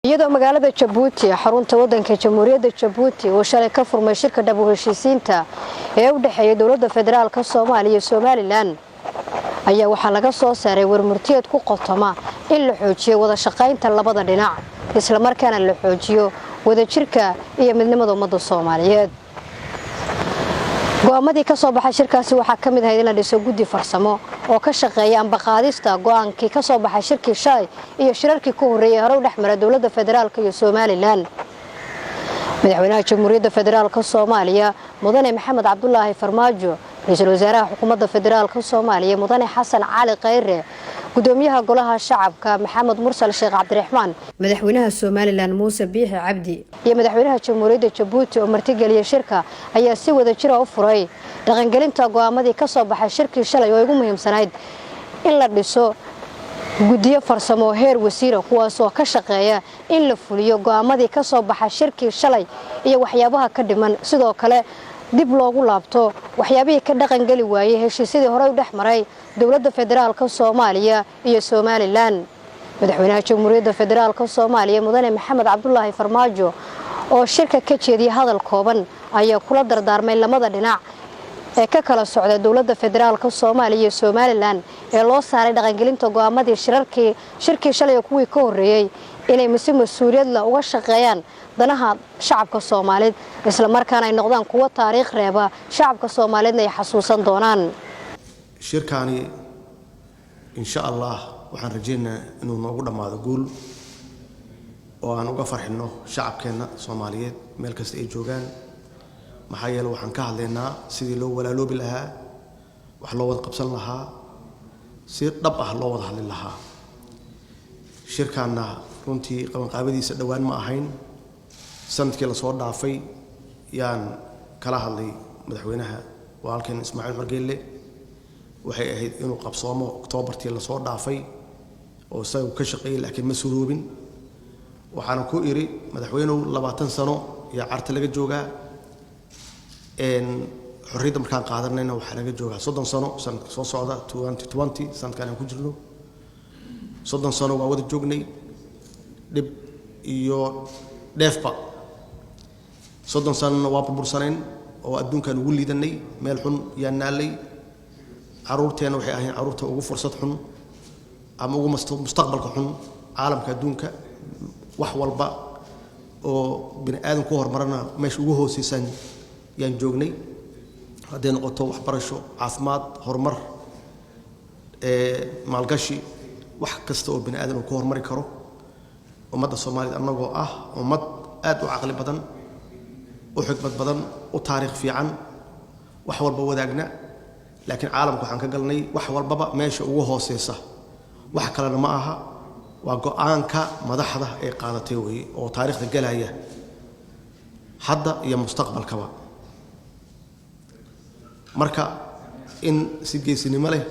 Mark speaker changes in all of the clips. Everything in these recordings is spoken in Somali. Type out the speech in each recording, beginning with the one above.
Speaker 1: iyadoo magaalada Jabuuti xarunta wadanka Jamhuuriyadda Jabuuti oo shalay ka furmay shirka dib u heshiisiinta ee u dhaxeeya dawladda federaalka Soomaaliya iyo Somaliland ayaa waxa laga soo saaray warmurtiyeed ku qotoma in la xoojiyo wada shaqaynta labada dhinac isla markaana la xoojiyo wada jirka iyo midnimada ummadda Soomaaliyeed. go'aamadii ka soo baxay shirkaasi waxa kamid ahayd in la dhiso guddi farsamo oo ka shaqeeya ambaqaadista go'aankii ka soo baxay shirkii shalay iyo shirarkii ku horeeyay hore u dhaxmaray dawladda federaalka iyo Somaliland. madaxweynaha Jamhuuriyadda Federaalka Soomaaliya Mudane Maxamed Cabdullaahi Farmaajo, ra'iisul wasaaraha xukuumadda federaalka Soomaaliya Mudane Xasan Cali Khayre, gudoomiyaha golaha shacabka Maxamed Mursal Sheekh Cabdiraxmaan, madaxweynaha Somaliland Muuse Biixi Cabdi iyo madaxweynaha Jamhuuriyadda Jabuuti oo martigeliyay shirka ayaa si wada jir ah u furay dhaqangelinta go'aamadii ka soo baxay shirkii shalay oo ugu muhiimsanayd in la dhiso guddiyo farsamo heer wasiir kuwaas oo ka shaqeeya in la fuliyo go'aamadii ka soo baxay shirkii shalay iyo waxyaabaha ka dhiman, sidoo kale dib loogu laabto waxyaabihii ka dhaqan gali waayay heshiisyadii hore u dhaxmaray dawladda federaalka Soomaaliya iyo Somaliland. madaxweynaha Jamhuuriyadda Federaalka Soomaaliya Mudane Maxamed Cabdullaahi Farmaajo oo shirka ka jeediyay hadal kooban ayaa kula dardaarmay lamada dhinac ee ka kala socda dawladda federaalka Soomaaliya iyo Somaliland ee loo saaray dhaqangelinta go'aamadii shirkii shalay kuwii ka horeeyay inay mas'uuliyad la uga shaqeeyaan danaha shacabka Soomaaliyeed isla markaana ay noqdaan kuwa taariikh reeba shacabka Soomaaliyeedna ay xasuusan doonaan.
Speaker 2: shirkaani insha Allah waxaan rajaynayaa inuu noogu dhamaado guul oo aan uga farxino shacabkeena Soomaaliyeed meel kasta ay joogaan. maxaa yeelay waxaan ka hadlaynaa sidii loo walaaloobi lahaa, wax loo wada qabsan lahaa, si dhab ah loo wada hadli lahaa. shirkaana runtii qabanqaabadiisa dhawaan ma ahayn. sanadkii la soo dhaafay yaan kala hadlay madaxweynaha walaalkeen Ismaaciil Margeelle, waxay ahayd inuu qabsoomo Oktoobartii la soo dhaafay oo isagu ka shaqeeyay laakiin ma suroobin. waxaan ku iri madaxweynuhu 20 sano ya carta laga joogaa xorriyadda markaan qaadanayna waxa laga joogaa 30 sano sanadka soo socda 2020 sanadkan aan ku jirno. 30 sano waa wada joognay dib iyo dheefba. 30 sano waa burbursaneen oo adduunkan ugu liidanay meel xun yaan naalay. caruurteena waxay ahayn caruurta ugu fursad xun ama ugu mustaqbalka xun caalamka adduunka. wax walba oo bini aadamku horumarana meesha ugu hooseysan yaan joognay. haddii noqoto waxbarasho, caafimaad, horumar, maalgashi, wax kasta oo bini aadam ku horumari karo. ummadda Soomaaliyeed annagoo ah ummad aad u caqli badan, u xigmad badan, u taariikh fiican, wax walba wadaagna, laakiin caalamku waxaan ka galnay wax walbaba meesha ugu hooseysa. wax kalena ma aha, waa go'aanka madaxda ay qaadatay weeye oo taariikhda galaya hadda iyo mustaqbalkaba. marka in si geesinimo leh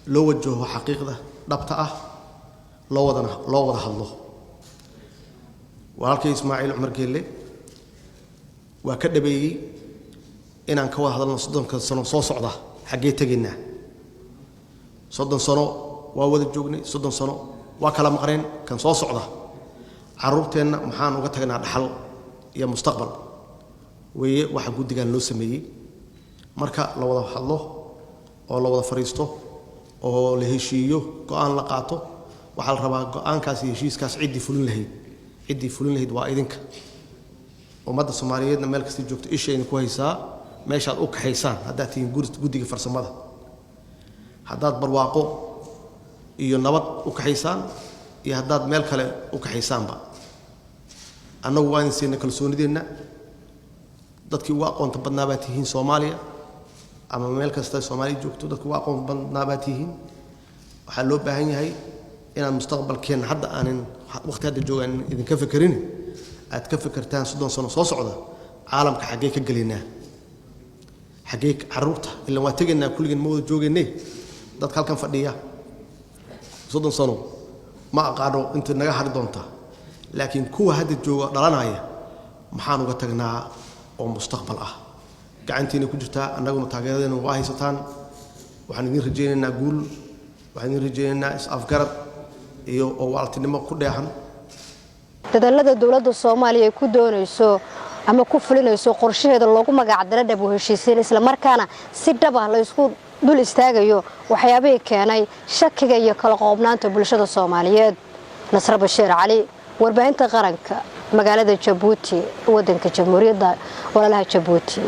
Speaker 2: loo wajaho xaqiiqda dhabta ah loo wada hadlo. walaalkay Ismaaciil Cumar Geelle waa ka dhabeeyay inaan ka wada hadalno 30 sano soo socda xagee tageynaa. 30 sano waa wada joognay, 30 sano waa kala maqreen. kan soo socda caruurteena maxaan uga tagnaa dhaxal iyo mustaqbal weeye waxa guddigan loo sameeyay. marka la wada hadlo oo la wada fariisto oo la heshiiyo go'aan la qaato, waxa la rabaa go'aankaas iyo heshiiskaas cidii fulin lahayd waa idinka. ummadda Soomaaliyeedna meel kasta joogto ishayna ku haysaa meeshaad u kaxaysaan haddaad tihiin guddiga farsamada. haddaad barwaaqo iyo nabad u kaxaysaan iyo haddaad meel kale u kaxaysaanba, annagu waan siinay kalsoonideenna. dadkii ugu aqoonta badnaa baa tihiin Soomaaliya ama meel kasta Soomaaliya joogto, dadkii ugu aqoonta badnaa baa tihiin. waxaa loo baahan yahay inaad mustaqbalkeen hadda aanin waqti hadda joogaan idinka fakerin, aad ka fakertaan 30 sano soo socda caalamka xagee ka galeynaa, xagee caruurta ilaa waa tageynaa kulligeen ma wada joogeynay. dadka halkan fadhiya 30 sano ma aqaano inta naga hari doonta, laakiin kuwa hadda jooga dhalanaya maxaan uga tagnaa oo mustaqbal ah gacantiina ku jirtaa. annaguna taageeradeena waa haysataan. waxaan idin rajaynaynaa guul, waxaan idin rajaynaynaa is-afgarad iyo oo waaltinimo ku dheehan.
Speaker 1: dadaalada dowladda Soomaaliya ay ku doonayso ama ku fulinayso qorshaheeda loogu magac daray dib u heshiisiin isla markaana si dhab ah la isku dul istaagayo waxyaabihii keenay shakiga iyo kala qoobnaanta bulshada Soomaaliyeed. Nasra Bashiir Cali, warbaahinta qaranka, magaalada Jabuuti, wadanka Jamhuuriyadda Walaalaha Jabuuti.